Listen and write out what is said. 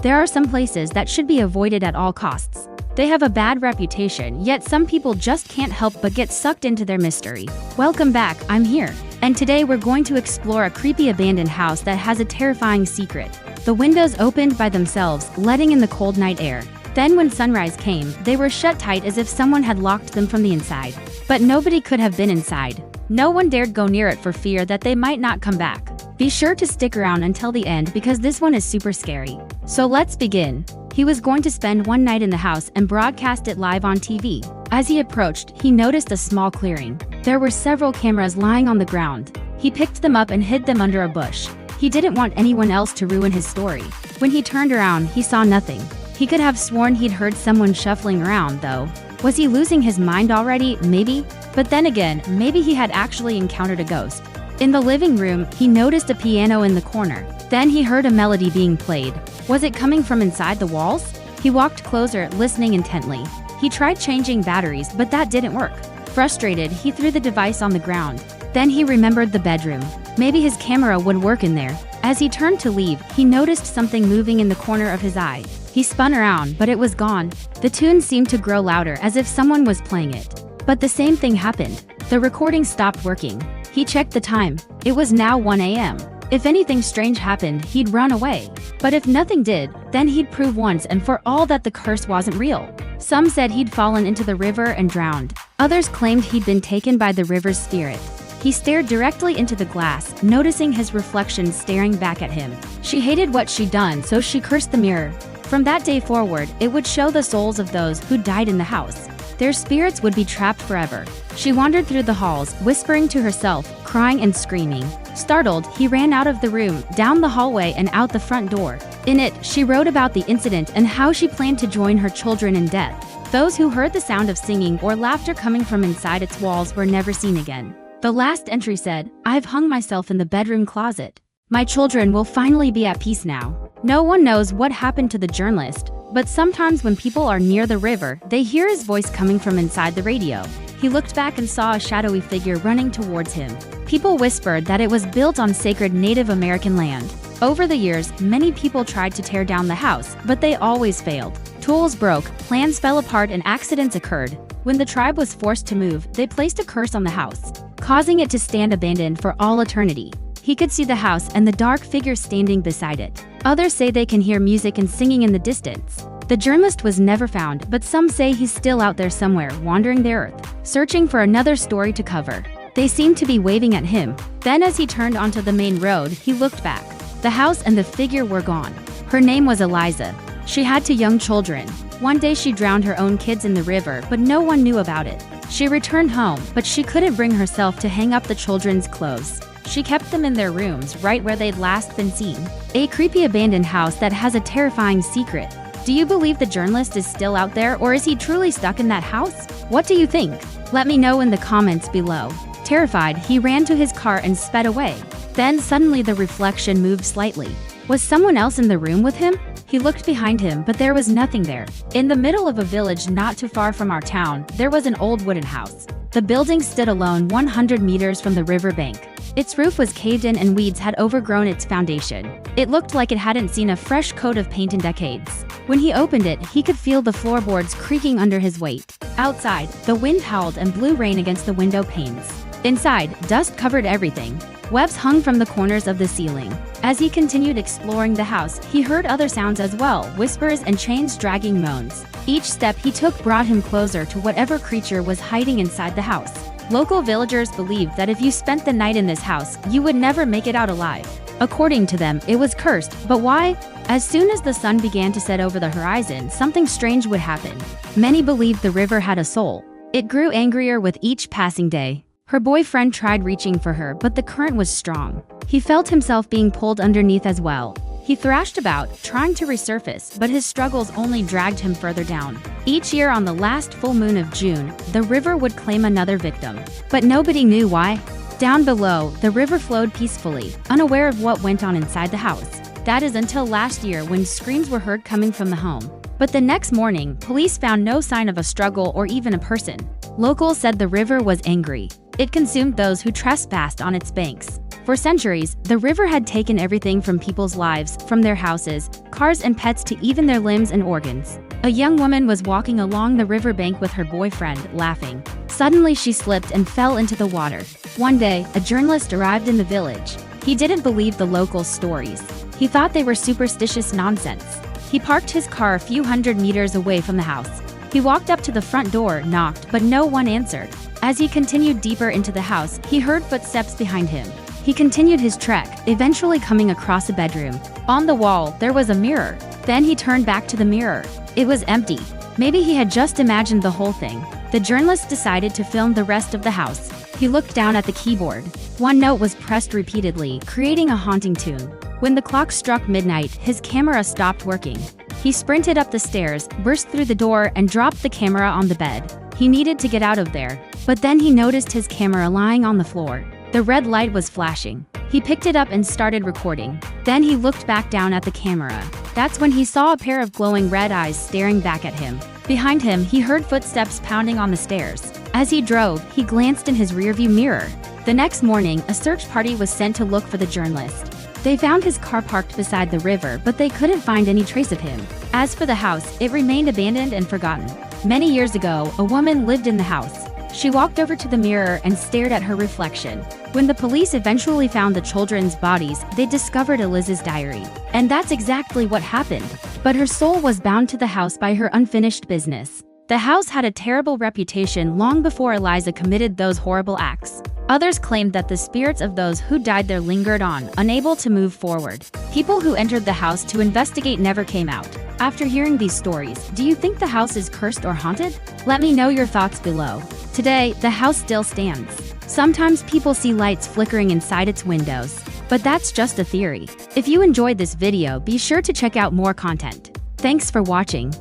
There are some places that should be avoided at all costs. They have a bad reputation, yet some people just can't help but get sucked into their mystery. Welcome back, I'm here. And today we're going to explore a creepy abandoned house that has a terrifying secret. The windows opened by themselves, letting in the cold night air. Then when sunrise came, they were shut tight as if someone had locked them from the inside. But nobody could have been inside. No one dared go near it for fear that they might not come back. Be sure to stick around until the end because this one is super scary. So let's begin. He was going to spend one night in the house and broadcast it live on TV. As he approached, he noticed a small clearing. There were several cameras lying on the ground. He picked them up and hid them under a bush. He didn't want anyone else to ruin his story. When he turned around, he saw nothing. He could have sworn he'd heard someone shuffling around, though. Was he losing his mind already? Maybe. But then again, maybe he had actually encountered a ghost. In the living room, he noticed a piano in the corner. Then he heard a melody being played. Was it coming from inside the walls? He walked closer, listening intently. He tried changing batteries, but that didn't work. Frustrated, he threw the device on the ground. Then he remembered the bedroom. Maybe his camera would work in there. As he turned to leave, he noticed something moving in the corner of his eye. He spun around, but it was gone. The tune seemed to grow louder as if someone was playing it. But the same thing happened. The recording stopped working. He checked the time. It was now 1 a.m. If anything strange happened, he'd run away. But if nothing did, then he'd prove once and for all that the curse wasn't real. Some said he'd fallen into the river and drowned. Others claimed he'd been taken by the river's spirit. He stared directly into the glass, noticing his reflection staring back at him. She hated what she'd done, so she cursed the mirror. From that day forward, it would show the souls of those who died in the house. Their spirits would be trapped forever. She wandered through the halls, whispering to herself, crying and screaming. Startled, he ran out of the room, down the hallway and out the front door. In it, she wrote about the incident and how she planned to join her children in death. Those who heard the sound of singing or laughter coming from inside its walls were never seen again. The last entry said, "I've hung myself in the bedroom closet. My children will finally be at peace now." No one knows what happened to the journalist, but sometimes when people are near the river, they hear his voice coming from inside the radio. He looked back and saw a shadowy figure running towards him. People whispered that it was built on sacred Native American land. Over the years, many people tried to tear down the house, but they always failed. Tools broke, plans fell apart and accidents occurred. When the tribe was forced to move, they placed a curse on the house, causing it to stand abandoned for all eternity. He could see the house and the dark figure standing beside it. Others say they can hear music and singing in the distance. The journalist was never found, but some say he's still out there somewhere, wandering the earth, searching for another story to cover. They seemed to be waving at him. Then as he turned onto the main road, he looked back. The house and the figure were gone. Her name was Eliza. She had 2 young children. One day she drowned her own kids in the river, but no one knew about it. She returned home, but she couldn't bring herself to hang up the children's clothes. She kept them in their rooms, right where they'd last been seen. A creepy abandoned house that has a terrifying secret. Do you believe the journalist is still out there, or is he truly stuck in that house? What do you think? Let me know in the comments below. Terrified, he ran to his car and sped away. Then suddenly the reflection moved slightly. Was someone else in the room with him? He looked behind him, but there was nothing there. In the middle of a village not too far from our town, there was an old wooden house. The building stood alone 100 meters from the river bank. Its roof was caved in and weeds had overgrown its foundation. It looked like it hadn't seen a fresh coat of paint in decades. When he opened it, he could feel the floorboards creaking under his weight. Outside, the wind howled and blew rain against the window panes. Inside, dust covered everything. Webs hung from the corners of the ceiling. As he continued exploring the house, he heard other sounds as well, whispers and chains dragging moans. Each step he took brought him closer to whatever creature was hiding inside the house. Local villagers believed that if you spent the night in this house, you would never make it out alive. According to them, it was cursed, but why? As soon as the sun began to set over the horizon, something strange would happen. Many believed the river had a soul. It grew angrier with each passing day. Her boyfriend tried reaching for her, but the current was strong. He felt himself being pulled underneath as well. He thrashed about, trying to resurface, but his struggles only dragged him further down. Each year on the last full moon of June, the river would claim another victim. But nobody knew why. Down below, the river flowed peacefully, unaware of what went on inside the house. That is until last year when screams were heard coming from the home. But the next morning, police found no sign of a struggle or even a person. Locals said the river was angry. It consumed those who trespassed on its banks. For centuries, the river had taken everything from people's lives, from their houses, cars and pets to even their limbs and organs. A young woman was walking along the riverbank with her boyfriend, laughing. Suddenly she slipped and fell into the water. One day, a journalist arrived in the village. He didn't believe the locals' stories. He thought they were superstitious nonsense. He parked his car a few hundred meters away from the house. He walked up to the front door, knocked, but no one answered. As he continued deeper into the house, he heard footsteps behind him. He continued his trek, eventually coming across a bedroom. On the wall, there was a mirror. Then he turned back to the mirror. It was empty. Maybe he had just imagined the whole thing. The journalist decided to film the rest of the house. He looked down at the keyboard. One note was pressed repeatedly, creating a haunting tune. When the clock struck midnight, his camera stopped working. He sprinted up the stairs, burst through the door, and dropped the camera on the bed. He needed to get out of there. But then he noticed his camera lying on the floor. The red light was flashing. He picked it up and started recording. Then he looked back down at the camera. That's when he saw a pair of glowing red eyes staring back at him. Behind him, he heard footsteps pounding on the stairs. As he drove, he glanced in his rearview mirror. The next morning, a search party was sent to look for the journalist. They found his car parked beside the river, but they couldn't find any trace of him. As for the house, it remained abandoned and forgotten. Many years ago, a woman lived in the house. She walked over to the mirror and stared at her reflection. When the police eventually found the children's bodies, they discovered Eliz's diary. And that's exactly what happened. But her soul was bound to the house by her unfinished business. The house had a terrible reputation long before Eliza committed those horrible acts. Others claimed that the spirits of those who died there lingered on, unable to move forward. People who entered the house to investigate never came out. After hearing these stories, do you think the house is cursed or haunted? Let me know your thoughts below. Today, the house still stands. Sometimes people see lights flickering inside its windows. But that's just a theory. If you enjoyed this video, be sure to check out more content. Thanks for watching.